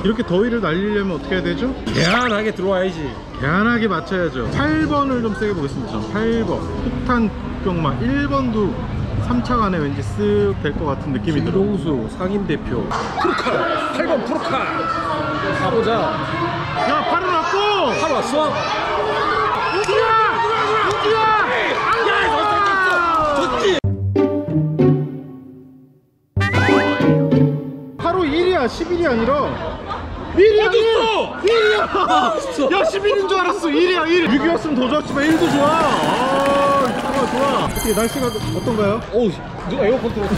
이렇게 더위를 날리려면 어떻게 해야 되죠? 개안하게 들어와야지. 개안하게 맞춰야죠. 8번을 좀 세게 보겠습니다. 8번 폭탄 병마. 1번도 3차 간에 왠지 쓱 될 것 같은 느낌이 들어. 김동수 상임대표 프로카 8번 프로카 가보자. 야, 8을 왔고! 8 왔어? 우주야! 우주야! 야, 졌지. 8호 1이야 11이 아니라 1이야 1! 1이야! 야 11인 줄 알았어. 1이야 1. 6이 왔으면 더 좋았지만 1도 좋아. 좋아 좋아. 어떻게 날씨가 어떤가요? 어우, 누가 에어컨 틀었어?